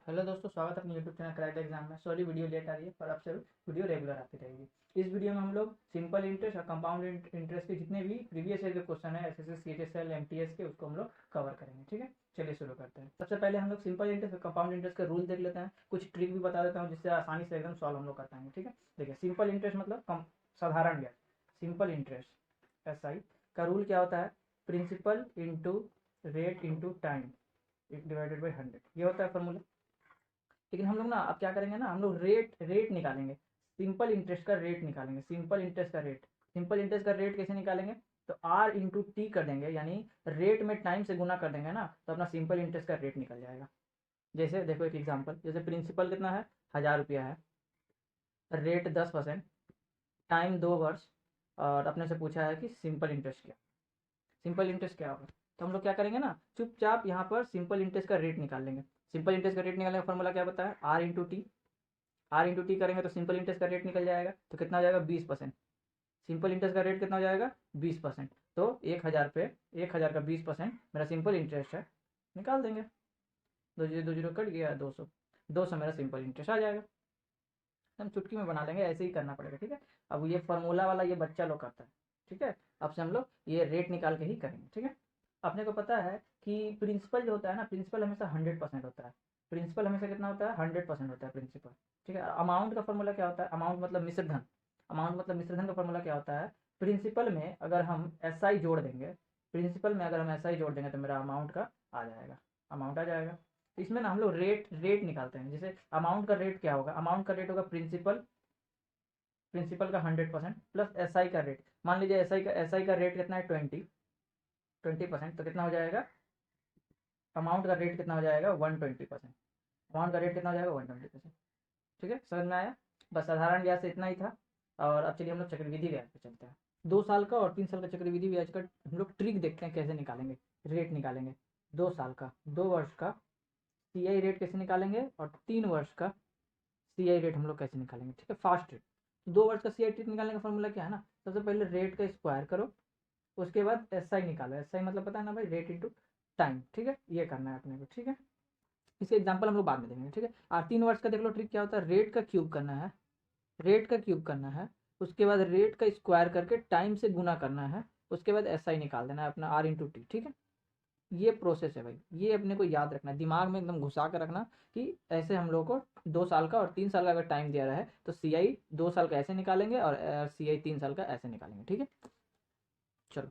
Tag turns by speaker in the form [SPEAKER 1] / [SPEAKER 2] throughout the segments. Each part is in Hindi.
[SPEAKER 1] हेलो दोस्तों, स्वागत है अपने यूट्यूब चैनल क्रैक एग्जाम में। सॉरी वीडियो लेट आ रही है, पर अब से वीडियो रेगुलर आती रहेगी। इस वीडियो में हम लोग सिंपल इंटरेस्ट और कंपाउंड इंटरेस्ट के जितने भी प्रीवियस ईयर के क्वेश्चन है एसएससी सीएचएसएल एमटीएस के, उसको हम लोग कवर करेंगे। ठीक है, चलिए शुरू करते हैं। सबसे पहले हम लोग सिंपल इंटरेस्ट और कंपाउंड इंटरेस्ट का रूल देख लेते हैं, कुछ ट्रिक भी बता देता हूँ जिससे आसानी से एकदम सॉल्व हम लोग कर पाएंगे। ठीक है, देखिए सिंपल इंटरेस्ट मतलब साधारण ब्याज। सिंपल इंटरेस्ट एसआई का रूल क्या होता है? Principal into rate into time divided by 100, ये होता है फॉर्मूला। लेकिन हम लोग ना अब क्या करेंगे ना, हम लोग रेट रेट निकालेंगे। सिंपल इंटरेस्ट का रेट निकालेंगे। सिंपल इंटरेस्ट का रेट, सिंपल इंटरेस्ट का रेट कैसे निकालेंगे? तो आर इंटू टी कर देंगे, यानी रेट में टाइम से गुना कर देंगे ना, तो अपना सिंपल इंटरेस्ट का रेट निकल जाएगा। जैसे देखो एक एग्जांपल, जैसे प्रिंसिपल कितना है, 1000 रुपया है, रेट 10%, टाइम 2 वर्ष, और अपने से पूछा है कि सिंपल इंटरेस्ट क्या, सिंपल इंटरेस्ट क्या होगा। तो हम लोग क्या करेंगे ना, चुपचाप यहाँ पर सिंपल इंटरेस्ट का रेट निकाल लेंगे। सिंपल इंटरेस्ट का रेट निकालने का फॉर्मूला क्या बताया? R into T. R into T करेंगे तो सिंपल इंटरेस्ट का रेट निकल जाएगा, तो कितना हो जाएगा? 20%। सिंपल इंटरेस्ट का रेट कितना हो जाएगा? 20%। तो 1000 पे 1000 का 20% मेरा सिंपल इंटरेस्ट है, निकाल देंगे। 2 जीरो कट गया, 200। 200 मेरा सिंपल इंटरेस्ट आ जाएगा। हम चुटकी में बना लेंगे, ऐसे ही करना पड़ेगा। ठीक है, अब ये फॉर्मूला वाला ये बच्चा लोग करता है। ठीक है, अब से हम लोग ये रेट निकाल के ही करेंगे। ठीक है, अपने को पता है कि प्रिंसिपल जो होता है ना, प्रिंसिपल हमेशा 100% होता है। प्रिंसिपल हमेशा कितना होता है? 100% होता है प्रिंसिपल। ठीक है, अमाउंट का फॉर्मूला क्या होता है? अमाउंट मतलब मिश्रधन। अमाउंट मतलब मिश्रधन का फॉर्मूला क्या होता है? प्रिंसिपल में अगर हम एस आई जोड़ देंगे, प्रिंसिपल में अगर हम एस आई जोड़ देंगे तो मेरा अमाउंट का आ जाएगा, अमाउंट आ जाएगा। तो इसमें ना हम लोग रेट रेट निकालते हैं। जैसे अमाउंट का रेट क्या होगा? अमाउंट का रेट होगा प्रिंसिपल, प्रिंसिपल का 100% प्लस एस आई का रेट। मान लीजिए एस आई का रेट कितना है? 20%। तो कितना हो जाएगा? अमाउंट का रेट कितना हो जाएगा? 120%। अमाउंट का रेट कितना हो जाएगा? 120%। ठीक है, समझ में आया? बस साधारण ब्याज से इतना ही था। और अब चलिए हम लोग चक्रवृद्धि ब्याज पे चलते हैं। 2 साल का और 3 साल का चक्रवृद्धि ब्याज का हम लोग ट्रिक देखते हैं कैसे निकालेंगे, रेट निकालेंगे। 2 साल का, 2 वर्ष का सी आई रेट कैसे निकालेंगे, और 3 वर्ष का सी आई रेट हम लोग कैसे निकालेंगे। ठीक है, फास्ट रेट। 2 वर्ष का सी आई रेट निकालने का फॉर्मूला क्या है ना, सबसे पहले रेट का स्क्वायर करो, उसके बाद एस आई निकालो। एस आई मतलब पता है ना भाई, रेट इंटू टाइम। ठीक है, ये करना है अपने को। ठीक है, इसके एग्जाम्पल हम लोग बाद में देंगे। ठीक है, और 3 वर्ष का देख लो, ट्रिक क्या होता है? रेट का क्यूब करना है, रेट का क्यूब करना है, उसके बाद रेट का स्क्वायर करके टाइम से गुना करना है, उसके बाद एस आई निकाल देना है अपना आर इंटू टी। ठीक है, ये प्रोसेस है भाई, ये अपने को याद रखना है, दिमाग में एकदम घुसा कर रखना कि ऐसे हम लोग को 2 साल का और 3 साल का अगर टाइम दिया रहा है तो सी आई 2 साल का ऐसे निकालेंगे और सी आई 3 साल का ऐसे निकालेंगे। ठीक है, चलो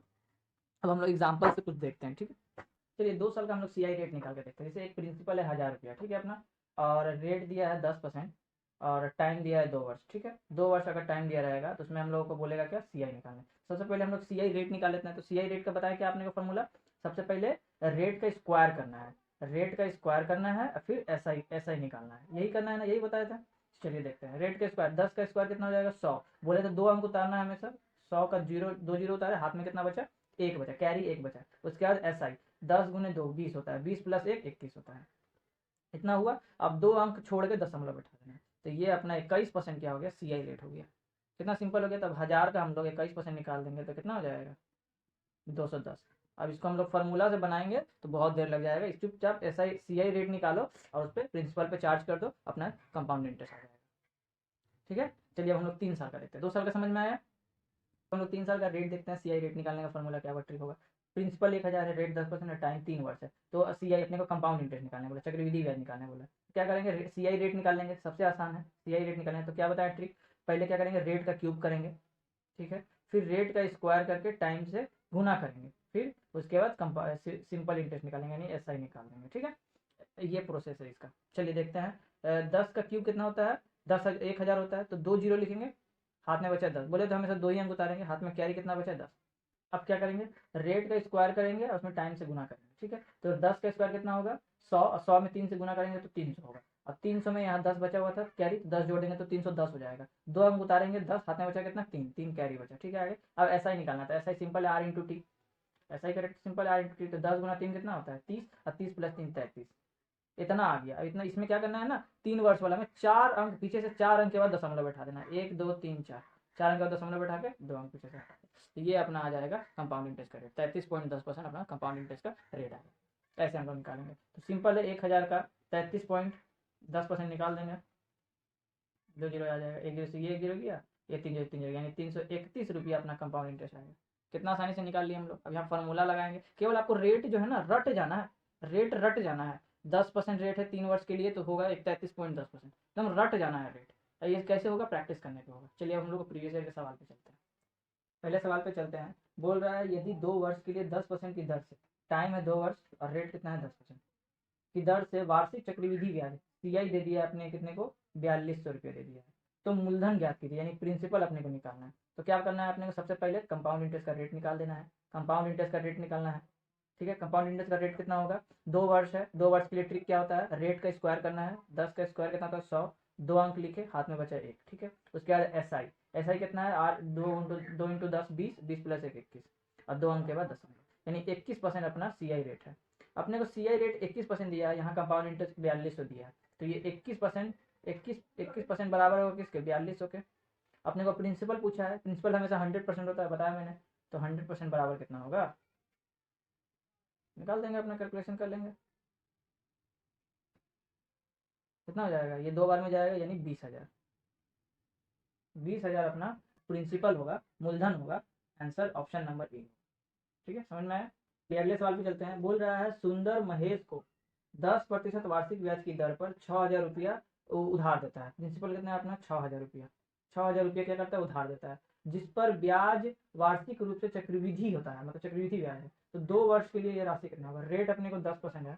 [SPEAKER 1] अब हम लोग एग्जाम्पल से कुछ देखते हैं। ठीक है, चलिए 2 साल का हम लोग सी आई रेट निकाल के देखते हैं। जैसे एक प्रिंसिपल है 1000 रुपया, ठीक है अपना, और रेट दिया है 10%, और टाइम दिया है 2 वर्ष। ठीक है, 2 वर्ष अगर टाइम दिया रहेगा तो उसमें हम लोगों को बोलेगा क्या? सी आई निकालना। सबसे पहले हम लोग सी आई रेट निकाल लेते हैं। तो सी आई रेट का बताया क्या आपने का फॉर्मूला? सबसे पहले रेट का स्क्वायर करना है, रेट का स्क्वायर करना है, फिर एस आई निकालना है। यही करना है ना, यही बताया था। चलिए देखते हैं। रेट का स्क्वायर, 10 का स्क्वायर कितना हो जाएगा? 100। बोले तो 2 अंक उतारना है हमेशा। 100 का जीरो, 2 जीरो उतारे, हाथ में कितना बचा? एक बचा, कैरी एक बचा। उसके बाद एस आई, 10 गुने 2 20 होता है, 20 प्लस 1 21 होता है। इतना हुआ। अब 2 अंक छोड़ के दशमलव बैठा देना है, तो ये अपना 21% क्या हो गया? सी आई रेट हो गया। कितना सिंपल हो गया। तब 1000 का हम लोग 21% निकाल देंगे तो कितना हो जाएगा? 210। अब इसको हम लोग फार्मूला से बनाएंगे तो बहुत देर लग जाएगा। चुपचाप S I C I rate निकालो और उस पर प्रिंसिपल पे चार्ज कर दो, अपना कंपाउंड इंटरेस्ट आ जाएगा। ठीक है, चलिए अब हम लोग 3 साल का देखते हैं। 2 साल का समझ में आया। हम लोग 3 साल का रेट देखते हैं। सी आई रेट निकालने का फॉर्मूला क्या ट्रिक होगा? प्रिंसिपल 1000 है, रेट 10% है, टाइम 3 वर्ष है, तो सी आई अपने को कंपाउंड इंटरेस्ट निकालने बोला, चक्रवृद्धि ब्याज निकालने बोला। क्या करेंगे? सी आई रेट निकाल लेंगे, सबसे आसान है सी आई रेट निकालने। तो क्या बताया ट्रिक? पहले क्या करेंगे? रेट का क्यूब करेंगे, ठीक है, फिर रेट का स्क्वायर करके टाइम से गुना करेंगे, फिर उसके बाद सिंपल इंटरेस्ट निकालेंगे, यानी एस आई निकाल देंगे। ठीक है, ये प्रोसेस है इसका। चलिए देखते हैं। 10 का क्यूब कितना होता है? 10 1000 होता है, तो 2 जीरो लिखेंगे, हाथ में बचा 10। बोले तो हमेशा 2 ही अंक उतारेंगे, हाथ में कैरी कितना बचा? 10। अब क्या करेंगे? रेट का स्क्वायर करेंगे और उसमें टाइम से गुना करेंगे। ठीक है, तो 10 का स्क्वायर कितना होगा? 100। 100 में 3 से गुना करेंगे तो 300 होगा। अब 300 में यहाँ 10 बचा हुआ था कैरी, 10 जोड़ेंगे तो 310 हो जाएगा। 2 अंक उतारेंगे, 10, हाथ में बचा कितना? 3, 3 कैरी बचा। ठीक है, आगे अब ऐसा ही निकालना था। ऐसा ही सिंपल है, आर इंटू टी। ऐसा ही correct simple R into T. तो 10 गुना 3 कितना होता है? 30, और 30 प्लस 3 33। इतना आ गया। इतना इसमें क्या करना है ना, 3 वर्ष वाला में 4 अंक पीछे से, 4 अंक के बाद दशमलव बैठा देना, 1 2 3 4। 4 अंक के बाद दशमलव बैठा के 2 अंक पीछे से हटा के। तो ये अपना आ जाएगा कंपाउंड इंटरेस्ट का रेट। 33.10% अपना कंपाउंड इंटरेस्ट का रेट आएगा। ऐसे हम लोग निकालेंगे। तो सिंपल है, 1000 का 33 10% निकाल देंगे, 2 जीरो आ जाएगा, एक जीरो से ये एक जीरो गया, ये 3 जीरो यानी 331 रुपया अपना कंपाउंड इंटरेस्ट आएगा। कितना आसानी से निकाल लिया हम लोग। अब यहाँ फार्मूला लगाएंगे, केवल आपको रेट जो है ना रट जाना है, रेट रट जाना है। 10% रेट है 3 वर्ष के लिए तो होगा 31.10%, एकदम रट जाना है रेट। ये कैसे होगा, प्रैक्टिस करने पे होगा। चलिए अब हम लोग प्रीवियस ईयर के सवाल पे चलते हैं। पहले सवाल पे चलते हैं। बोल रहा है यदि 2 वर्ष के लिए 10% की दर से, टाइम है 2 वर्ष और रेट कितना है 10% की दर से वार्षिक चक्रवृद्धि ब्याज सीआई दे दिया आपने कितने को, 4200 रुपये दे दिया है। तो मूलधन ज्ञात कीजिए, यानी प्रिंसिपल अपने को निकालना है। तो क्या करना है अपने को, सबसे पहले कंपाउंड इंटरेस्ट का रेट निकाल देना है, कंपाउंड इंटरेस्ट का रेट निकालना है। ठीक है, कंपाउंड इंटरेस्ट का रेट कितना होगा, 2 वर्ष है, 2 वर्ष के लिए ट्रिक क्या होता है, रेट का स्क्वायर करना है, 10 का स्क्वायर कितना होता है 100, 2 अंक लिखे, हाथ में बचा 1। ठीक है, उसके बाद एस आई कितना है, आर 2 इंटू 10 20, 20 प्लस 1 21, और 2 अंक के बाद 10 अंक, यानी 21% अपना सीआई रेट है। अपने को सीआई रेट 21% दिया है, यहाँ कंपाउंड इंटरेस्ट 4200 दिया है, तो ये 21% 21% बराबर होगा किसके, 4200 के। अपने को प्रिंसिपल पूछा है, प्रिंसिपल हमेशा 100% होता है, बताया मैंने। तो 100% बराबर कितना होगा, निकाल देंगे, अपना कैलकुलेशन कर लेंगे। कितना हो जाएगा, ये 2 बार में जाएगा यानी 20,000, 20,000 अपना प्रिंसिपल होगा, मूलधन होगा। Answer option number A. ठीक है, समझ में आया। अगले सवाल पे चलते हैं। बोल रहा है सुंदर महेश को 10% वार्षिक ब्याज की दर पर 6,000 रुपया उधार देता है। प्रिंसिपल कितना है अपना, 6,000 रुपया। 6,000 रुपया क्या करता है, उधार देता है, जिस पर ब्याज वार्षिक रूप से चक्रवृद्धि होता है, मतलब चक्रवृद्धि ब्याज है। तो 2 वर्ष के लिए ये राशि कितना होगा, रेट अपने को 10% है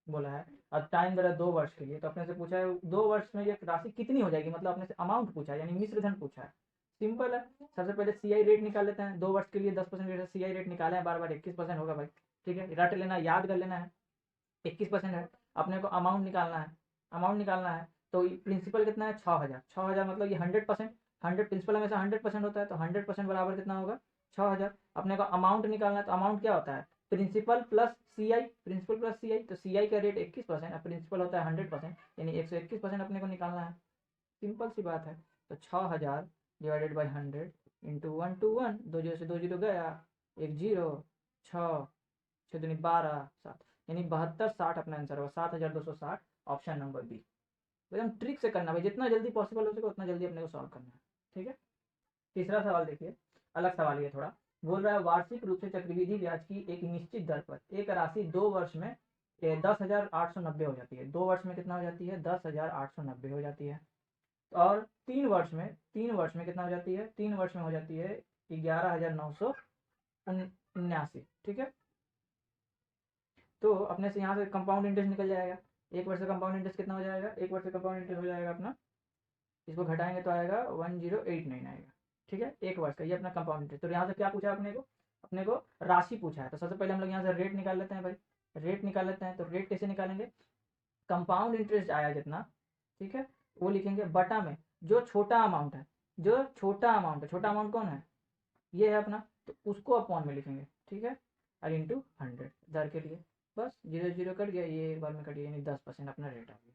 [SPEAKER 1] बोला है, और टाइम दे रहा है 2 वर्ष के लिए। तो अपने से पूछा है 2 वर्ष में ये राशि कितनी हो जाएगी, मतलब अपने से अमाउंट पूछा है, यानी मिश्र धन पूछा है। सिंपल है, सबसे पहले सीआई रेट निकाल लेते हैं। 2 वर्ष के लिए 10% रेट है, सीआई रेट निकाले हैं, बार बार 21% होगा भाई। ठीक है, रट लेना, याद कर लेना है, 21% है। अपने को अमाउंट निकालना है, अमाउंट निकालना है। तो प्रिंसिपल कितना है, 6,000, 6,000 मतलब ये 100%, 100 प्रिंसिपल हमेशा 100% होता है, तो 100% बराबर कितना होगा, 6,000। अपने को अमाउंट निकालना है, तो अमाउंट क्या होता है, principal plus C I, principal plus C आई। तो सी आई का रेट 21% और प्रिंसिपल होता है 100%, यानी 121% अपने को निकालना है। सिंपल सी बात है। तो 6,000 डिवाइडेड बाई 100 इंटू 1 2 जीरो से 2 जीरो गया, 1 जीरो, 6 6 दूनी 12 7, यानी 72 60 अपना आंसर होगा, 7,260 ऑप्शन नंबर बी। एकदम ट्रिक से करना भाई, जितना जल्दी पॉसिबल हो सके उतना जल्दी अपने को सॉल्व करना है। ठीक है, तीसरा सवाल देखिए, अलग सवाल ये थोड़ा। बोल रहा है वार्षिक रूप से चक्रवृद्धि ब्याज की एक निश्चित दर पर एक राशि 2 वर्ष में 10,890 हो जाती है। 2 वर्ष में कितना हो जाती है, 10,890 हो जाती है। और 3 वर्ष में कितना हो जाती है, 3 वर्ष में हो जाती है 11,979। ठीक है, तो अपने से यहाँ से कंपाउंड इंटरेस्ट निकल जाएगा। 1 वर्ष का कंपाउंड इंटरेस्ट कितना हो जाएगा, 1 वर्ष का कंपाउंड इंटरेस्ट हो जाएगा अपना, इसको घटाएंगे तो आएगा 1089 आएगा। ठीक है, 1 वर्ष का ये अपना कंपाउंड इंटरेस्ट। तो यहाँ से क्या पूछा अपने को राशि पूछा है। तो सबसे पहले हम लोग यहाँ से रेट निकाल लेते हैं भाई, रेट निकाल लेते हैं। तो रेट कैसे निकालेंगे, कंपाउंड इंटरेस्ट आया जितना, ठीक है, वो लिखेंगे बटा में जो छोटा अमाउंट है, जो छोटा अमाउंट है, छोटा अमाउंट कौन है, ये है अपना, तो उसको अपॉन में लिखेंगे। ठीक है, और इंटू 100 दर के लिए, बस 0 0 कट गया, ये एक बार में कट गया, यानी 10% अपना रेट आ गया।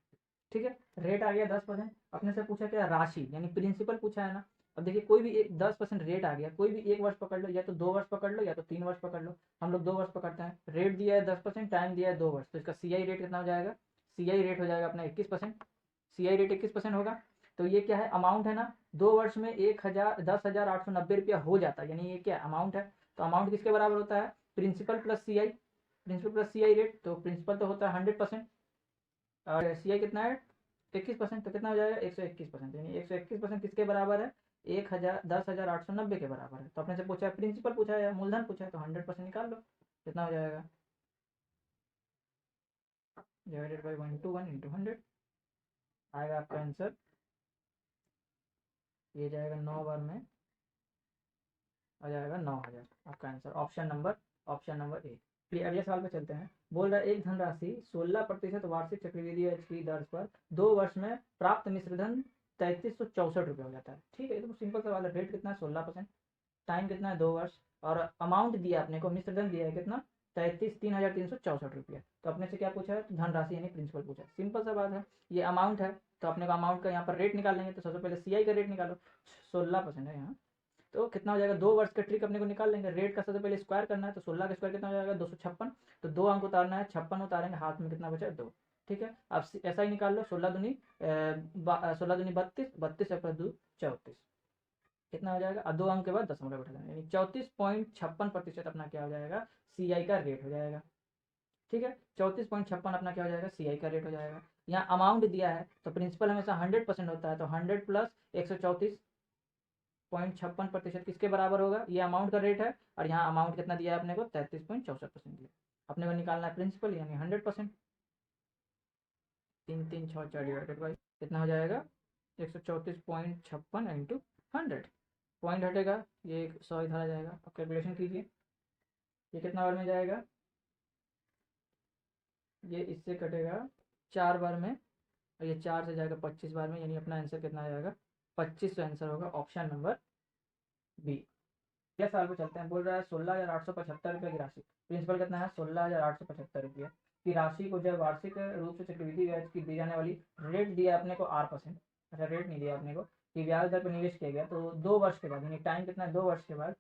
[SPEAKER 1] ठीक है, रेट आ गया 10%। अपने से पूछा क्या, राशि यानी प्रिंसिपल पूछा है ना। अब देखिए कोई भी एक 10% रेट आ गया, कोई भी 1 वर्ष पकड़ लो, या तो 2 वर्ष पकड़ लो, या तो 3 वर्ष पकड़ लो। हम लोग 2 वर्ष पकड़ते हैं, रेट दिया है 10%, टाइम दिया है 2 वर्ष, तो इसका सी आई रेट कितना हो जाएगा, सी आई रेट हो जाएगा अपना 21%। सी आई रेट 21% होगा। तो ये क्या है, अमाउंट है ना, 2 वर्ष में 10,890 रुपया हो जाता है, यानी ये क्या अमाउंट है। तो अमाउंट किसके बराबर होता है, principal plus C I, principal plus C I rate. तो प्रिंसिपल तो होता है 100% और सी आई कितना है 21%, तो कितना हो जाएगा 121%, यानी 121% किसके बराबर है, 10,890 के बराबर है। तो अपने से पूछा है प्रिंसिपल पूछा है या मूलधन पूछा है, तो 100% निकाल लो, कितना हो जाएगा, डिवाइडेड बाई 1 इंटू 100 आएगा आपका आंसर। ये जाएगा 9 बार में आ जाएगा 9,000 आपका आंसर, ऑप्शन नंबर ए। फिर अगले सवाल पे चलते हैं। बोल रहा है एक धनराशि 16% वार्षिक चक्रवृद्धि की दर पर 2 वर्ष में प्राप्त मिश्रधन 3,364 रुपये हो जाता है। ठीक है, ये तो सिंपल सवाल है। रेट कितना है 16%, टाइम कितना है 2 वर्ष, और अमाउंट दिया अपने को, मिश्रधन दिया है कितना 3,364 रुपया। तो अपने से क्या पूछा है, धनराशि यानी प्रिंसिपल पूछा है। सिंपल सा बात है, ये अमाउंट है, तो अपने को अमाउंट का यहाँ पर रेट निकाल लेंगे। तो सबसे पहले सी आई का रेट निकालो, 16% है यहाँ, तो कितना हो जाएगा, 2 वर्ष का ट्रिक अपने को निकाल लेंगे। रेट का सबसे पहले स्क्वायर करना है, तो 16 का स्क्वायर कितना हो जाएगा 256। तो 2 अंक उतारना है, 56 उतारेंगे, हाथ में कितना बचा 2, ठीक है। अब ऐसा ही निकाल लो, 16 दूनी 32, 32 प्लस 2 34, कितना हो जाएगा, और 2 अंक के बाद दशमलव बैठा देना, यानी 34.56% अपना क्या हो जाएगा, CI का रेट हो जाएगा। ठीक है, 34.56 अपना क्या हो जाएगा, CI का रेट हो जाएगा। यहाँ अमाउंट दिया है तो प्रिंसिपल हमेशा 100% होता है, तो 100 प्लस 134.56% किसके बराबर होगा, ये अमाउंट का रेट है, और यहाँ अमाउंट कितना दिया है अपने को, 33.64% दिया। अपने को निकालना है प्रिंसिपल यानी 100%, 3 3 6 4 डिवाइडेड बाई कितना हो जाएगा, 134.56 इंटू 100, पॉइंट हटेगा, ये 100 इधर आ जाएगा। अब कैलकुलेशन कीजिए, ये कितना बार में जाएगा, ये इससे कटेगा 4 बार में, और ये 4 से जाएगा 25 बार में, यानी अपना आंसर कितना आ जाएगा, 25। तो आंसर होगा ऑप्शन नंबर बी। क्या साल पे चलते हैं, बोल रहा है 16,875 रुपये की राशि, प्रिंसिपल कितना है, 16,875 रुपये की राशि को जब वार्षिक रूप से चक्रवृद्धि ब्याज की दी जाने वाली रेट दिया अपने को 8%, अच्छा रेट नहीं दिया अपने को, कि ब्याज दर पर निवेश किया गया, तो 2 वर्ष के बाद, यानी टाइम कितना है, 2 वर्ष के बाद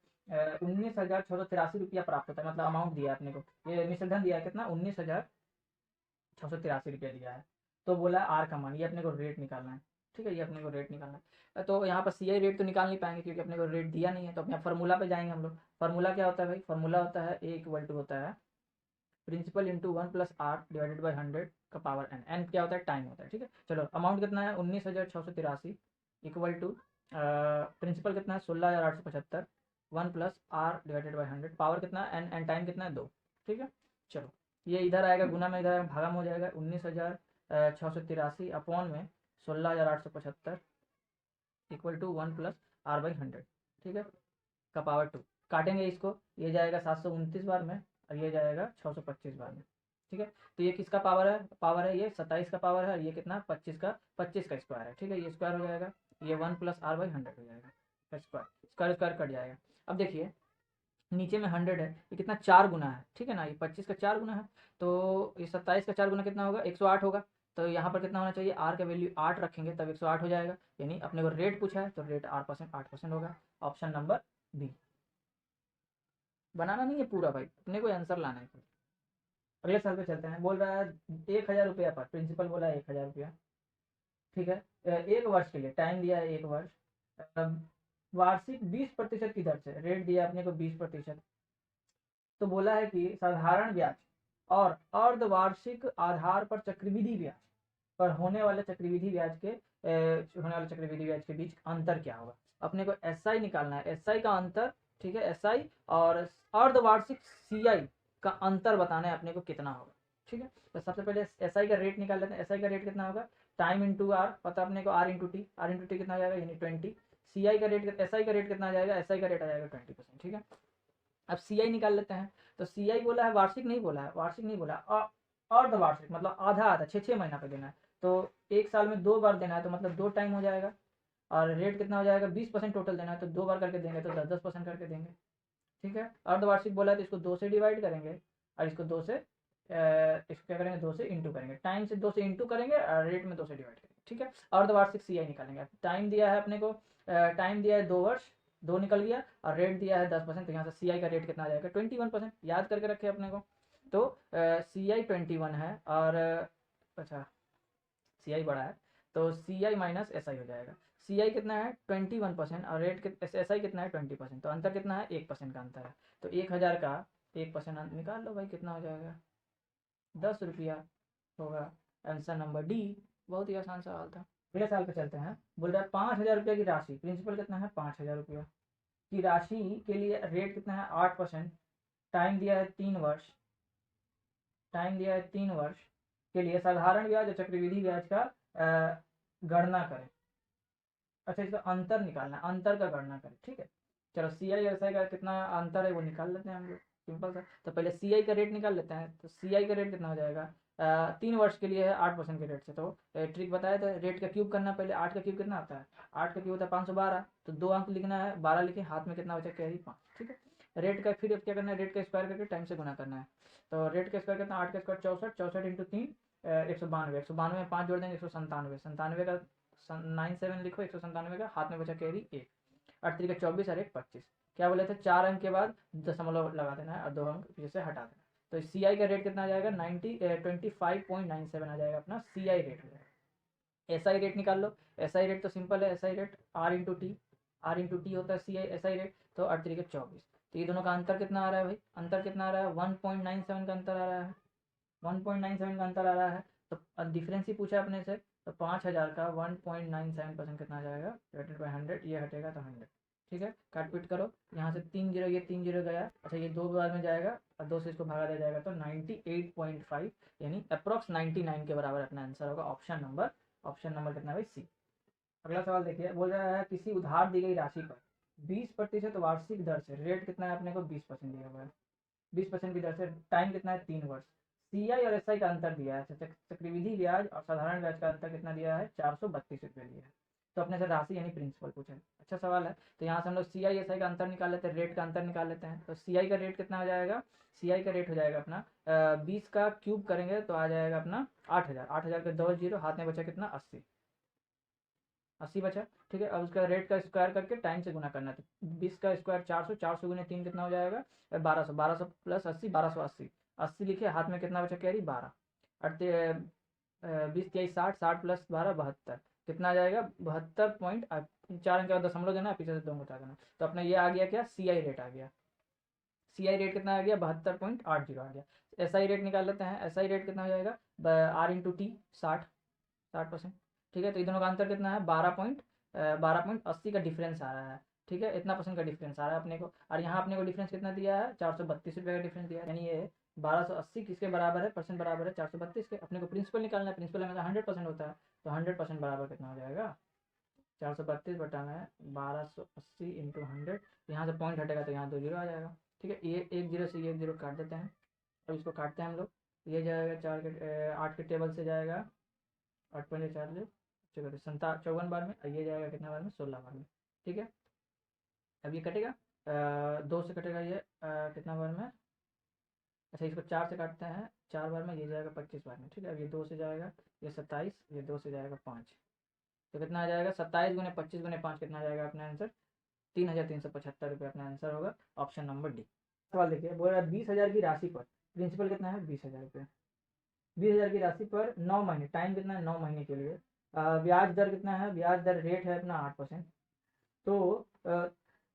[SPEAKER 1] 19,683 रुपया प्राप्त होता है, मतलब अमाउंट दिया अपने को, ये मिश्रधन दिया है कितना, 19,683 रुपया दिया है। तो बोला आर का मान, ये अपने को रेट निकालना है, ठीक है, ये अपने को रेट निकालना है। तो यहाँ पर CI रेट तो निकाल नहीं पाएंगे क्योंकि अपने को रेट दिया नहीं है, तो अपने फार्मूला पे जाएंगे हम लोग। फार्मूला क्या होता है भाई, फार्मूला होता है A इक्वल टू होता है principal into 1 plus R divided by 100 का पावर n, n क्या होता है, टाइम होता है, ठीक है। चलो अमाउंट कितना है, 19,683 इक्वल टू प्रिंसिपल कितना है, 16,875, 1 plus R divided by 100, power कितना है n, टाइम कितना है 2, ठीक है। चलो ये इधर आएगा गुना में, इधर भागा में हो जाएगा, 19,683 अपॉन में 16,875 equal to 1 plus R by 100, ठीक है, का पावर 2, काटेंगे इसको, ये जाएगा 729 बार में, और ये जाएगा 625 बार में, ठीक है। तो ये किसका पावर है, ये 27 का पावर है, और ये कितना 25 का स्क्वायर है, ठीक है, ये स्क्वायर हो जाएगा, ये 1 प्लस आर बाई 100 हो जाएगा, स्क्वायर कट जाएगा। अब देखिए नीचे में 100 है, ये कितना 4 गुना है, ठीक है ना, ये 25 का 4 गुना है, तो ये 27 का 4 गुना कितना होगा, 108 होगा। तो यहाँ पर कितना होना चाहिए, आर का वैल्यू 8 रखेंगे तब 108 हो जाएगा, यानी अपने को रेट पूछा है तो रेट 8% होगा, ऑप्शन नंबर बी। बनाना नहीं है पूरा भाई, अपने को आंसर लाना है। अगले साल पे चलते हैं, बोल रहा है 1,000 रुपया पर, प्रिंसिपल बोला है 1,000 रुपया, ठीक है, 1 वर्ष के लिए, टाइम दिया है 1 वर्ष, वार्षिक 20% की दर से रेट दिया अपने को 20%, तो बोला है कि साधारण ब्याज और अर्धवार्षिक आधार पर चक्रवृद्धि ब्याज पर होने वाले चक्रवृद्धि ब्याज के बीच अंतर क्या होगा। अपने को SI निकालना है, SI का अंतर, ठीक है, SI और अर्धवार्षिक CI का अंतर बताना है अपने को कितना होगा, ठीक है। तो सबसे पहले SI का रेट निकाल लेते हैं, SI का रेट कितना होगा, टाइम इंटू आर, पता अपने को R इंटू टी, कितना आ जाएगा, यानी 20, CI का रेट, SI का रेट कितना आ जाएगा, SI का रेट आ जाएगा 20%, ठीक है। अब CI निकाल लेते हैं, तो CI बोला है, वार्षिक नहीं बोला है, अर्धवार्षिक मतलब आधा आधा 6 महीना पे देना है, तो 1 साल में 2 बार देना है, तो मतलब 2 टाइम हो जाएगा, और रेट कितना हो जाएगा, 20% टोटल देना है, तो 2 बार करके देंगे तो 10% करके देंगे, ठीक है। अर्धवार्षिक बोला है तो इसको 2 से डिवाइड करेंगे, और इसको 2 से इसको क्या करेंगे, 2 से इंटू करेंगे, टाइम से 2 से इंटू करेंगे और रेट में 2 से डिवाइड करेंगे, ठीक है। अर्धवार्षिक CI निकालेंगे, टाइम दिया है अपने को, टाइम दिया है 2 वर्ष, 2 निकल गया, और रेट दिया है 10%, तो यहाँ से CI का रेट कितना आ जाएगा 21%, याद करके रखे अपने को। तो CI 21 है, और अच्छा CI बड़ा है, तो CI माइनस SI हो जाएगा, CI कितना है 21% और रेट SI कितना है 20%, तो अंतर कितना है 1% का अंतर है, तो 1,000 का 1% निकाल लो भाई, कितना हो जाएगा 10 रुपया होगा, आंसर नंबर डी। बहुत ही आसान सवाल था। अगले साल पे चलते हैं, बोल रहा है 5,000 रुपये की राशि, प्रिंसिपल कितना है 5,000 रुपया की राशि के लिए रेट कितना है 8%, टाइम दिया है 3 वर्ष, के लिए साधारण ब्याज और चक्रवृद्धि ब्याज का गणना करें। अच्छा इसका अंतर निकालना है, अंतर का गणना करें, ठीक है। चलो CI और SI का कितना अंतर है वो निकाल लेते हैं हम लोग, सिंपल सा। तो पहले CI का रेट निकाल लेते हैं, तो CI का रेट कितना हो जाएगा, 3 वर्ष के लिए है 8% के रेट से, तो ट्रिक बताया था, रेट का क्यूब करना, पहले 8 का क्यूब कितना आता है, 8 का क्यूब होता है 512, तो 2 अंक लिखना है, 12 लिखे, हाथ में कितना बचा, कैरी 5, ठीक है। रेट का फिर क्या करना है, रेट का स्क्वायर करके टाइम से गुना करना है, तो रेट का स्क्वायर कितना, 8 का स्क्वायर 64, 64 इंटू 3 192, 192 में 5 जोड़ देंगे 197, 97 का 97 लिखो, 197 का, हाथ में बचा कैरी 1, 8 का 24 और 1 25, क्या बोले थे 4 अंक के बाद दशमलव लगा देना है और 2 अंक पीछे से हटा देना, तो सी आई का रेट कितना आ जाएगा 25.97 आ जाएगा अपना सी आई रेट हो जाएगा। एस आई रेट निकाल लो। एस आई रेट तो सिंपल है, S I rate R into T होता है सी आई एस आई रेट, तो 8 तरीके 24। तो ये दोनों का अंतर कितना आ रहा है भाई, अंतर कितना आ रहा है 1.97 का अंतर आ रहा है, 1.97 का अंतर आ रहा है। तो डिफरेंस ही पूछा अपने से, तो 5000 का 1.97% कितना आ जाएगा डिवाइडेड बाई 100, ये हटेगा तो 100। ठीक है, काट पीट करो, यहाँ से 3 जीरो, ये 3 जीरो गया, अच्छा ये 2 बार में जाएगा और 2 से इसको भागा दिया जाएगा तो 98.5 यानी अप्रॉक्स 99 के बराबर अपना आंसर होगा। ऑप्शन नंबर कितना है भाई, सी। अगला सवाल देखिए, बोल रहा है किसी उधार दी गई राशि पर 20% वार्षिक दर से, रेट कितना है अपने को 20% दिया हुआ है, 20% की दर से, टाइम कितना है 3 वर्ष, सी आई और एस आई का अंतर दिया है, चक्रवृद्धि ब्याज और साधारण ब्याज का अंतर कितना दिया है 432 रुपये दिया है। तो अपने से राशि यानी प्रिंसिपल पूछा है, अच्छा सवाल है। तो यहाँ से हम लोग सी आई एस आई का अंतर निकाल लेते हैं, रेट का अंतर निकाल लेते हैं। तो सी आई का रेट कितना हो जाएगा, सी आई का रेट हो जाएगा अपना 20 का क्यूब करेंगे तो आ जाएगा अपना 8000, 8000 के 2 जीरो, हाथ में बचा कितना 80, 80 बचा। ठीक है, अब उसका रेट का स्क्वायर करके टाइम से गुना करना है, तो 20 का स्क्वायर 400, 400 गुने 3 कितना हो जाएगा 1200, 1200 प्लस 80 1280, 80 लिखे, हाथ में कितना बचा कैरी 12, 20 तेईस 60, 60 प्लस 12 72, कितना आ जाएगा 72.4 अंक का दशमलव देना, पीछे से 2 घटा देना। तो अपना ये आ गया क्या, सी आई रेट आ गया, सी आई रेट कितना आ गया 72.80 आ गया। एस आई रेट निकाल लेते हैं, एस आई रेट कितना हो जाएगा आर इंटू टी 60%। ठीक है, तो इन दोनों का अंतर कितना है 12.80 का डिफरेंस आ रहा है। ठीक है, इतना परसेंट का डिफरेंस आ रहा है अपने को, और यहाँ अपने को डिफरेंस कितना दिया है 432 रुपये का डिफरेंस दिया है, यानी ये 1280 किसके बराबर है, परसेंट बराबर है 432 के। अपने को प्रिंसिपल निकालना है, प्रिंसिपल हमेशा 100% होता है, तो 100% बराबर कितना हो जाएगा 432 बटा में 1280 इंटू 100, यहाँ से पॉइंट हटेगा तो यहाँ 2 जीरो आ जाएगा। ठीक है, ये 1 जीरो से ये 1 जीरो काट देते हैं, अब इसको काटते हैं हम लोग, ये जाएगा 8 के टेबल से जाएगा 8 चलो 54 बार में, ये जाएगा कितना बार में 16 बार में। ठीक है, अब ये कटेगा 2 से कटेगा ये कितना बार में, अच्छा इसको 4 से काटते हैं 4 बार में, ये जाएगा 25 बार में। ठीक है, अब ये 2 से जाएगा ये 27, ये 2 से जाएगा 5, तो कितना आ जाएगा 27 गुने 25 गुने 5 कितना आ जाएगा अपना आंसर 3375 रुपये अपना आंसर होगा, ऑप्शन नंबर डी। सवाल देखिए, बोल रहा है 20,000 की राशि पर प्रिंसिपल कितना है 20,000 रुपये, 20,000 की राशि पर 9 महीने, टाइम कितना है 9 महीने के लिए, ब्याज दर कितना है, ब्याज दर रेट है अपना 8%। तो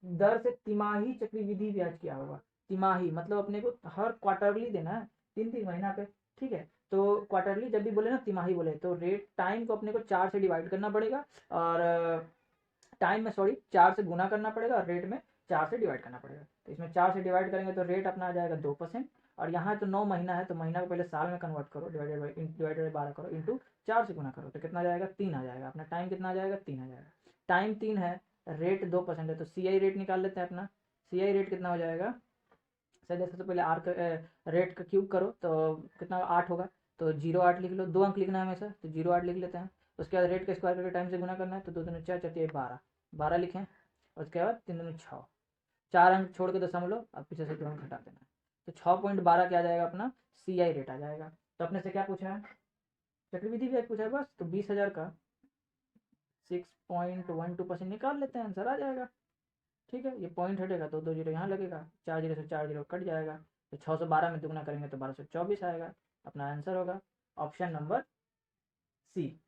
[SPEAKER 1] दर से तिमाही चक्रवृद्धि ब्याज क्या होगा, तिमाही मतलब अपने को हर क्वार्टरली देना है, 3-3 महीना पे। ठीक है, तो क्वार्टरली जब भी बोले ना तिमाही बोले, तो रेट टाइम को अपने को 4 से डिवाइड करना पड़ेगा, और टाइम में सॉरी 4 से गुना करना पड़ेगा, और रेट में 4 से डिवाइड करना पड़ेगा। तो इसमें 4 से डिवाइड करेंगे तो रेट अपना आ जाएगा 2%, और यहाँ तो 9 महीना है तो महीना को पहले साल में कन्वर्ट करो, डिवाइडेड बाई 12 करो, इंटू 4 से गुना करो, तो कितना आ जाएगा 3 आ जाएगा अपना, टाइम कितना आ जाएगा 3 आ जाएगा, टाइम 3 है, रेट 2% है, तो सी आई रेट निकाल लेते हैं अपना, सी आई रेट कितना हो जाएगा, शायद सबसे पहले आर का रेट का क्यूब करो तो कितना 8 होगा, तो 0.8 लिख लो, 2 अंक लिखना है हमेशा, तो 0.8 लिख लेते हैं। उसके बाद रेट का स्क्वायर करके टाइम से गुना करना है, तो 2 दूनी 4 4 12, 12 लिखें, और उसके बाद 3 दूनी 6, 4 अंक छोड़ के दशमलव, अब पीछे से 2 अंक हटा देना है, तो 6.12 क्या आ जाएगा अपना सी आई रेट आ जाएगा। तो अपने से क्या पूछा है, चक्रवृद्धि ब्याज पूछा है बस, तो 20,000 का 6.12% निकाल लेते हैं, आंसर आ जाएगा। ठीक है, ये पॉइंट हटेगा तो 2 जीरो यहाँ लगेगा, 4 जीरो से 4 जीरो कट जाएगा, तो 612 में दुगना करेंगे तो 1224 आएगा, अपना आंसर होगा ऑप्शन नंबर सी।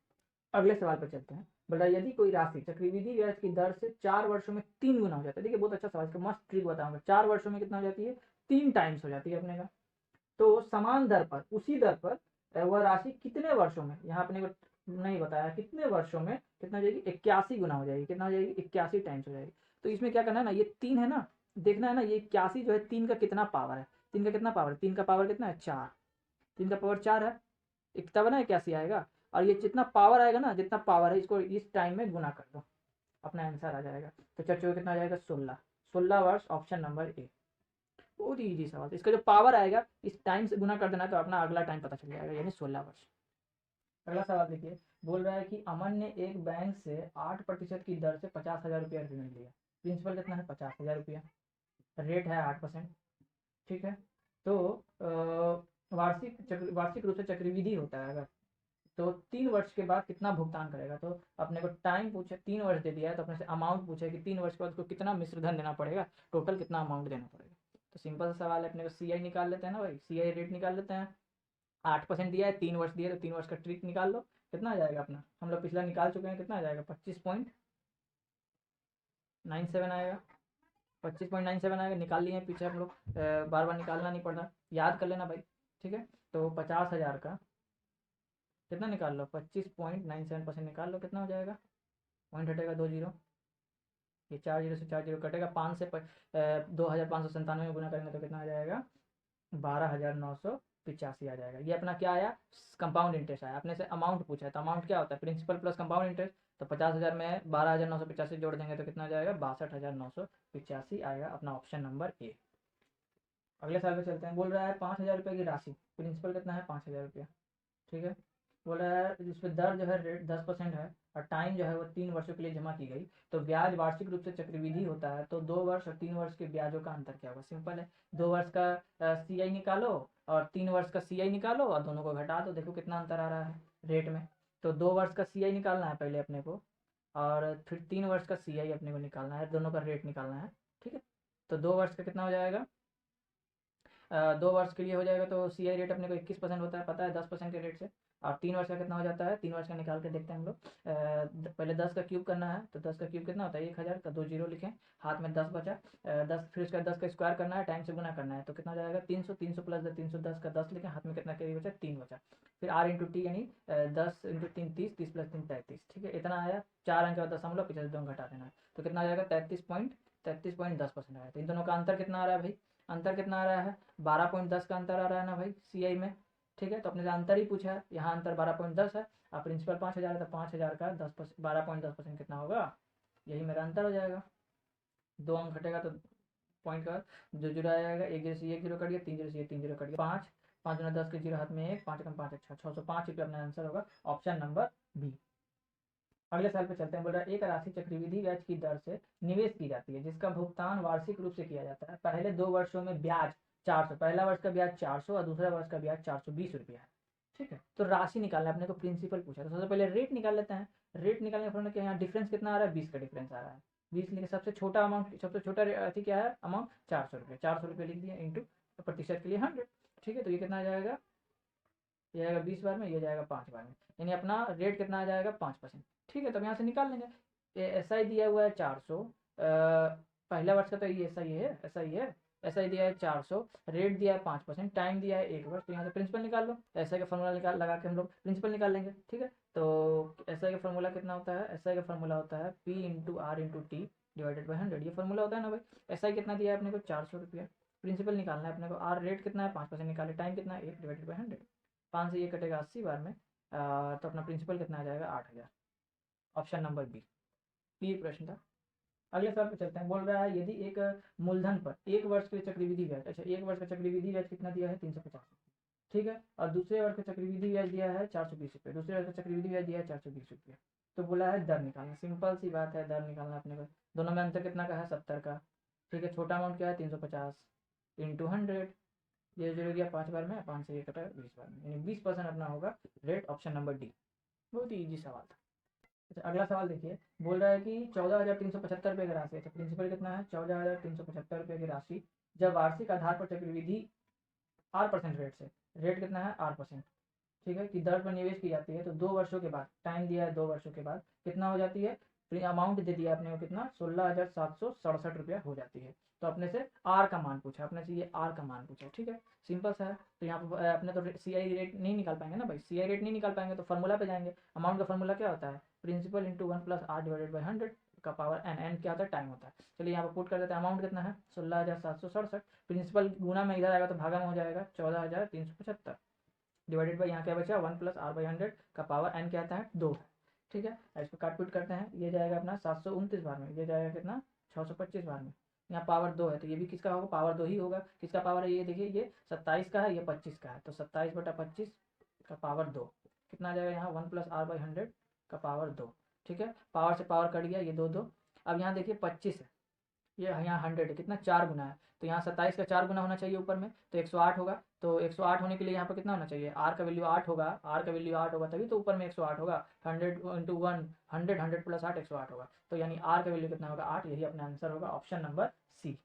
[SPEAKER 1] अगले सवाल पर चलते हैं, बोला यदि कोई राशि चक्रवृद्धि ब्याज की दर से 4 वर्षों में 3 गुना हो जाता है, देखिए बहुत अच्छा सवाल, इसका मस्त ट्रिक बताऊंगा, 4 वर्षों में कितना हो जाती है 3 टाइम्स हो जाती है अपने का, तो समान दर पर उसी दर पर वह राशि कितने वर्षों में, यहाँ अपने को नहीं बताया कितने वर्षों में कितना हो जाएगी 81 गुना हो जाएगी, कितना हो जाएगी 81 टाइम्स हो जाएगी। तो इसमें क्या करना है ना, ये 3 है ना, देखना है ना ये 81 जो है 3 का कितना पावर है, 3 का कितना पावर है, 3 का पावर कितना है 4, 3 का पावर 4 है, एक तब ना 81 आएगा, और ये जितना पावर आएगा ना, जितना पावर है इसको इस टाइम में गुना कर दो, अपना आंसर आ जाएगा। तो चर्चो कितना आ जाएगा 16, 16 वर्ष, ऑप्शन नंबर ए। बहुत ही ईजी सवाल, इसका जो पावर आएगा इस टाइम से गुना कर देना, तो अपना अगला टाइम पता चल जाएगा, यानी 16 वर्ष। अगला सवाल देखिए, बोल रहा है कि अमन ने एक बैंक से 8% की दर से 50,000 रुपया ऋण लिया, प्रिंसिपल कितना है 50,000 रुपया, रेट है 8%। ठीक है, तो वार्षिक रूप से चक्रवृद्धि होता है अगर, तो 3 वर्ष के बाद कितना भुगतान करेगा, तो अपने को टाइम पूछे 3 वर्ष दे दिया है, तो अपने से अमाउंट पूछे कि 3 वर्ष के बाद उसको कितना मिश्र धन देना पड़ेगा, टोटल कितना अमाउंट देना पड़ेगा। तो सिंपल सा सवाल है, अपने को CI निकाल लेते हैं ना भाई, CI रेट निकाल लेते हैं। 8% दिया है, 3 वर्ष दिया है, तो 3 वर्ष का ट्रिक निकाल लो, कितना आ जाएगा अपना, हम लोग पिछला निकाल चुके हैं, कितना आ जाएगा 25.97 आएगा, 25.97 आएगा, निकाल लिए हैं पीछे हम लोग, बार बार निकालना नहीं पड़ रहा, याद कर लेना भाई, ठीक है। तो 50,000 का कितना निकाल लो, 25.97% निकाल लो, कितना हो जाएगा, पॉइंट हटेगा 2 जीरो, ये 4 जीरो से 4 जीरो कटेगा, 5 से 2,597 में गुना करेंगे तो कितना आ जाएगा, 12,985 आ जाएगा। ये अपना क्या आया, कंपाउंड इंटरेस्ट आया। अपने से अमाउंट पूछा है, तो अमाउंट क्या होता है, प्रिंसिपल प्लस कंपाउंड इंटरेस्ट। तो 50,000 में 12,985 जोड़ देंगे तो कितना आ जाएगा, 62,985 आएगा, अपना ऑप्शन नंबर ए। अगले साल पे चलते हैं, बोल रहा है 5,000 रुपये की राशि, प्रिंसिपल कितना है 5,000 रुपया, ठीक है। बोल रहा है इस पर दर जो है रेट 10% है, और टाइम जो है वो 3 वर्षों के लिए जमा की गई, तो ब्याज वार्षिक रूप से चक्रवृद्धि होता है, तो 2 वर्ष और 3 वर्ष के ब्याजों का अंतर क्या होगा। सिंपल है, 2 वर्ष का CI निकालो और 3 वर्ष का CI निकालो और दोनों को घटा दो, देखो कितना अंतर आ रहा है रेट में। तो 2 वर्ष का CI निकालना है पहले अपने को, और फिर 3 वर्ष का CI अपने को निकालना है, दोनों का रेट निकालना है, ठीक है। तो 2 वर्ष का कितना हो जाएगा, 2 वर्ष के लिए हो जाएगा, तो CI रेट अपने को 21% होता है, पता है 10% के रेट से। और 3 वर्ष का कितना हो जाता है, 3 वर्ष का निकाल के देखते हैं हम लोग। पहले 10 का क्यूब करना है, तो 10 का क्यूब कितना होता है 1,000 का, 2 जीरो लिखें, हाथ में 10 बचा, 10 फिर उसका 10 का स्क्वायर करना है, टाइम से गुना करना है, तो कितना हो जाएगा 300, 300 प्लस 310 का 10 लिखें, हाथ में कितना कैरी बचा 3 बचा, फिर R इंटू टी यानी 10 इंटू 3 30, 30 प्लस 3 33, ठीक है। इतना आया, 4 अंक का दशमलव, पीछे से 2 घटा देना है, तो कितना आ जाएगा 33.10% आया। तो इन दोनों का अंतर कितना आ रहा है भाई, अंतर कितना आ रहा है 12.10 का अंतर आ रहा है ना भाई CI में, ठीक है। तो अपने से अंतर ही पूछा है, यहाँ अंतर 12.10 है, और प्रिंसिपल 5,000 है, तो 5,000 का 12.10% कितना होगा, यही मेरा अंतर हो जाएगा। 2 अंक घटेगा तो पॉइंट का जो जीरो आ जाएगा, 1 जीरो से 1 जीरो कट गया, 3 जीरो से 3 जीरो कट गया, 5 5 गुना 10 के जीरो हाथ में 1, 5 कम 5 अच्छा, 605 रुपये अपना आंसर होगा, ऑप्शन नंबर बी। अगले साल पे चलते हैं, बोल रहा है एक राशि चक्रवृद्धि ब्याज की दर से निवेश की जाती है, जिसका भुगतान वार्षिक रूप से किया जाता है। पहले 2 वर्षों में ब्याज 400, पहला वर्ष का ब्याज 400 और दूसरा वर्ष का ब्याज 420 रुपया है, ठीक है। तो राशि निकालना है अपने को, प्रिंसिपल पूछा, तो सबसे पहले रेट निकाल लेते हैं। रेट निकालने पर यहाँ डिफरेंस कितना आ रहा है, 20 का डिफरेंस आ रहा है, 20 लिखे, सबसे छोटा अमाउंट, सबसे छोटा अति क्या है अमाउंट 400 रुपये, 400 रुपये लिख दिया, इंटू प्रतिशत के लिए 100, ठीक है। तो ये कितना आ जाएगा, ये जाएगा 20 बार में, ये जाएगा 5 बार में, यानी अपना रेट कितना आ जाएगा 5%, ठीक है। तो यहाँ से निकाल लेंगे। SI दिया हुआ है 400, पहला वर्ष का तो ये SI है, SI दिया है 400, रेट दिया है 5%, टाइम दिया है 1 वर्ष, तो यहाँ से प्रिंसिपल निकाल लो, SI का फॉर्मूला निकाल लगा के हम लोग प्रिंसिपल निकाल लेंगे, ठीक है। तो SI का फॉर्मूला कितना होता है, SI का फॉर्मूला होता है P into R into T divided by 100, ये फॉर्मूला होता है ना भाई। SI कितना दिया है अपने को 400 रुपया, प्रिंसिपल निकालना है अपने को, R रेट कितना है 5% निकाले, टाइम कितना है 1 डिवाइडेड बाई 100, 5 से ये कटेगा 80 बार में, तो अपना प्रिंसिपल कितना आ जाएगा 8,000, ऑप्शन नंबर बी। ये प्रश्न था। अगले सवाल पे चलते हैं, बोल रहा है यदि एक मूलधन पर 1 वर्ष के चक्रवृद्धि ब्याज, अच्छा 1 वर्ष का चक्रवृद्धि ब्याज कितना दिया है 350, ठीक है, और दूसरे वर्ष का चक्रवृद्धि ब्याज दिया है 420 रुपये, दूसरे वर्ष का चक्रवृद्धि ब्याज दिया है 420 रुपये। तो बोला है दर निकालना, सिंपल सी बात है, दर निकालना अपने को, दोनों में अंतर कितना का है 70 का, ठीक है। छोटा अमाउंट क्या है 350 इंटू 100, ये जो गया 5 बार में, 5 से ये कटा 20 बार में, यानी 20% अपना होगा रेट, ऑप्शन नंबर डी। बहुत ही ईजी सवाल था। अच्छा अगला सवाल देखिए, बोल रहा है कि 14,375 रुपये की राशि, अच्छा प्रिंसिपल कितना है 14,375 रुपये की राशि, जब वार्षिक आधार पर चक्रवृद्धि R% रेट से, रेट कितना है R%, ठीक है, कि दर पर निवेश की जाती है, तो 2 वर्षों के बाद, टाइम दिया है 2 वर्षों के बाद कितना हो जाती है, अमाउंट दे दिया अपने को कितना 16,767 रुपया हो जाती है। तो अपने से आर का मान पूछा, अपने से ये आर का मान पूछा, ठीक है, सिंपल सा है। तो यहाँ पर अपने तो CI रेट नहीं निकाल पाएंगे ना भाई, CI रेट नहीं निकाल पाएंगे तो फॉर्मूला पे जाएंगे। अमाउंट का फॉर्मूला क्या होता है, principal into 1 plus R divided by 100 का पावर n क्या होता है, टाइम होता है। चलिए यहाँ पर पुट कर देते हैं, अमाउंट कितना है 16,767, प्रिंसिपल गुना में इधर आएगा तो भागा में हो जाएगा 14,375 डिवाइडेड बाई यहाँ क्या बचा 1 प्लस R बाई 100 का पावर n क्या आता है 2, ठीक है। इसको काट पीट करते हैं, ये जाएगा अपना 729 बार में, ये जाएगा कितना 625 बार में, यहाँ पावर 2 है तो ये भी किसका होगा पावर 2 ही होगा। किसका पावर है ये देखिए, ये 27 का है, ये 25 का है, तो 27/25 का पावर 2 कितना आ जाएगा यहाँ 1 प्लस R बाई 100 का पावर 2, ठीक है। पावर से पावर कट गया, ये 2 अब यहाँ देखिए 25 है, ये यहाँ 100 है, कितना 4 गुना है, तो यहाँ 27 का 4 गुना होना चाहिए ऊपर में, तो 108 होगा। तो 108 होने के लिए यहाँ पर कितना होना चाहिए, R का वैल्यू 8 होगा, R का वैल्यू 8 होगा तभी तो ऊपर में 108 होगा, 100 इंटू 1 100, 100 प्लस 8 108 होगा, तो यानी R का वैल्यू कितना होगा 8, यही अपना आंसर होगा, ऑप्शन नंबर सी।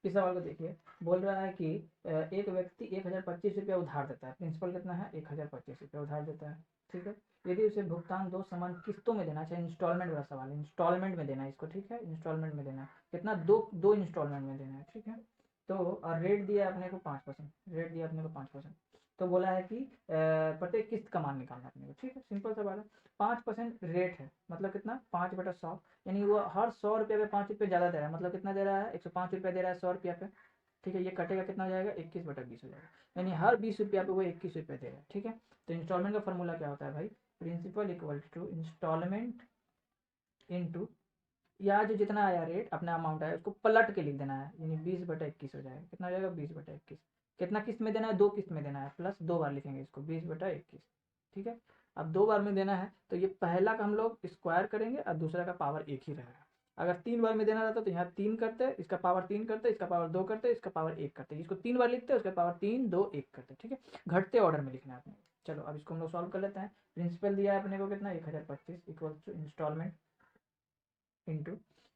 [SPEAKER 1] इस सवाल को देखिए, बोल रहा है कि एक व्यक्ति 1025 रुपया उधार देता है। प्रिंसिपल कितना है? 1025 रुपया उधार देता है, ठीक है। यदि उसे भुगतान 2 समान किस्तों में देना चाहिए, इंस्टॉलमेंट वाला सवाल है, इंस्टॉलमेंट में देना है इसको, ठीक है, इंस्टॉलमेंट में देना है। कितना? दो इंस्टॉलमेंट में देना है, ठीक है। तो और रेट दिया अपने को 5%, रेट दिया अपने को 5%। तो बोला है कि प्रत्येक किस्त का मान निकालना अपने को, ठीक है, सिंपल सा बात है। 5% रेट है, मतलब कितना? 5/100, यानी वो हर 100 रुपये पे 5 रुपये ज़्यादा दे रहा है, मतलब कितना दे रहा है? 105 रुपया दे रहा है 100 रुपया पे, ठीक है। ये कटेगा, कितना हो जाएगा? 21/20 हो जाएगा, यानी हर 20 रुपया पे वो 21 रुपये दे रहा है, ठीक है। तो इंस्टॉलमेंट का फॉर्मूला क्या होता है भाई? Principal equal to instalment into, या जो जितना आया रेट, अपना अमाउंट आया उसको पलट के लिख देना है, यानी 20/21 हो जाएगा। कितना हो जाएगा? 20/21। कितना किस्त में देना है? 2 किस्त में देना है, प्लस 2 बार लिखेंगे इसको, 20/21, ठीक है। अब 2 बार में देना है तो ये पहला का हम लोग स्क्वायर करेंगे और दूसरा का पावर 1 ही रहेगा। अगर 3 बार में देना रहता तो यहाँ 3 करते, इसका पावर 3 करते, इसका पावर 2 करते, इसका पावर 1 करते, इसको 3 बार लिखते, उसका पावर 3 2 1 करते, ठीक है। घटते ऑर्डर में लिखना है अपने। चलो अब इसको हम लोग सॉल्व कर लेते हैं। प्रिंसिपल दिया है अपने को कितना? 1025 इक्वल टू इंस्टॉलमेंट इंटू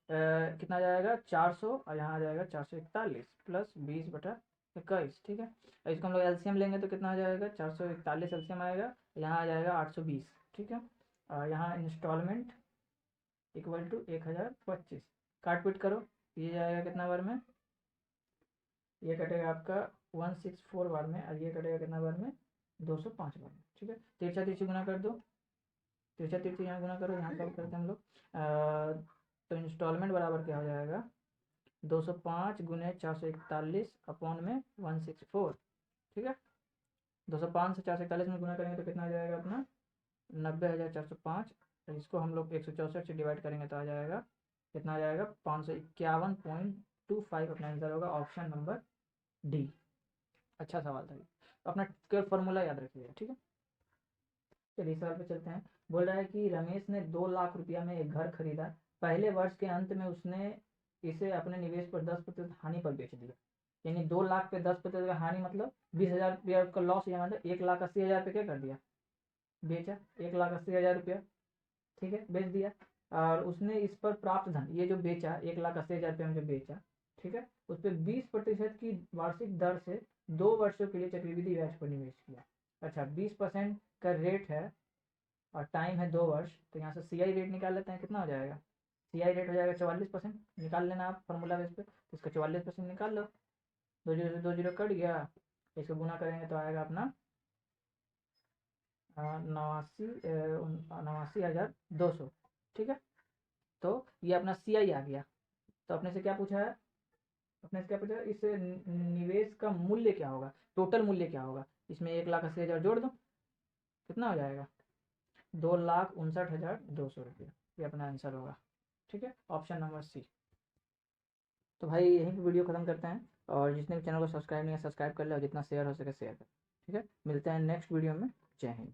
[SPEAKER 1] कितना आ जाएगा? 400, और यहाँ आ जाएगा 441 प्लस 20/21, ठीक है। और इसको हम लोग एलसीएम लेंगे तो कितना आ जाएगा? 441 एलसीएम आएगा, यहाँ आ जाएगा 820, ठीक है। और यहाँ इंस्टॉलमेंट इक्वल टू 1025, काट पीट करो, ये जाएगा कितना बार में? ये कटेगा आपका 164 बार में, और ये कटेगा कितना बार में? 205 बार में, ठीक है। तिरछा तिरछी गुना कर दो, तिरछा तिरछी यहाँ गुना करो, यहाँ सॉल्व करते हैं हम लोग। तो इंस्टॉलमेंट बराबर क्या हो जाएगा? 205 गुने 441 अपॉन में 164, ठीक है। 205 से 441 में गुना करेंगे तो कितना आ जाएगा अपना? 90,405। तो इसको हम लोग 164 से डिवाइड करेंगे तो आ जाएगा कितना? आ जाएगा 551.25। अपना आंसर होगा ऑप्शन नंबर डी। अच्छा सवाल था ये, अपना फॉर्मूला याद रखिएगा, ठीक है। चलिए सवाल पे चलते हैं। बोल रहा है कि रमेश ने 2 लाख रुपया में एक घर खरीदा। पहले वर्ष के अंत में उसने इसे अपने निवेश पर 10% हानि पर बेच दिया, यानी 2 लाख पे 10% का हानि, मतलब 20,000 रुपया का लॉस, या मतलब 1,80,000 पे क्या कर दिया? बेचा, 1,80,000 रुपया, ठीक है, बेच दिया। और उसने इस पर प्राप्त धन, ये जो बेचा 1,80,000 रुपये में जो बेचा, ठीक है, उस पर 20% की वार्षिक दर से 2 वर्षों के लिए चक्रवृद्धि ब्याज पर निवेश किया। अच्छा, 20% का रेट है और टाइम है 2 वर्ष, तो यहाँ से सी आई रेट निकाल लेते हैं। कितना हो जाएगा? सी आई रेट हो जाएगा 44%, निकाल लेना आप फॉर्मूला बेस पे, तो इसका 44% निकाल लो। 2 जीरो से 2 जीरो कट गया, इसको गुना करेंगे तो आएगा अपना 89,200, ठीक है। तो ये अपना सी आई आ गया। तो अपने से क्या पूछा है? अपने से क्या पूछा है? इस निवेश का मूल्य क्या होगा, टोटल मूल्य क्या होगा? इसमें 1,80,000 जोड़ दो, कितना हो जाएगा? 2,59,200 रुपये, ये अपना आंसर होगा, ठीक है, ऑप्शन नंबर सी। तो भाई यहीं पे वीडियो खत्म करते हैं, और जिसने भी चैनल को सब्सक्राइब नहीं है सब्सक्राइब कर ले, और जितना शेयर हो सके शेयर कर, ठीक है। मिलते हैं नेक्स्ट वीडियो में। जय हिंद।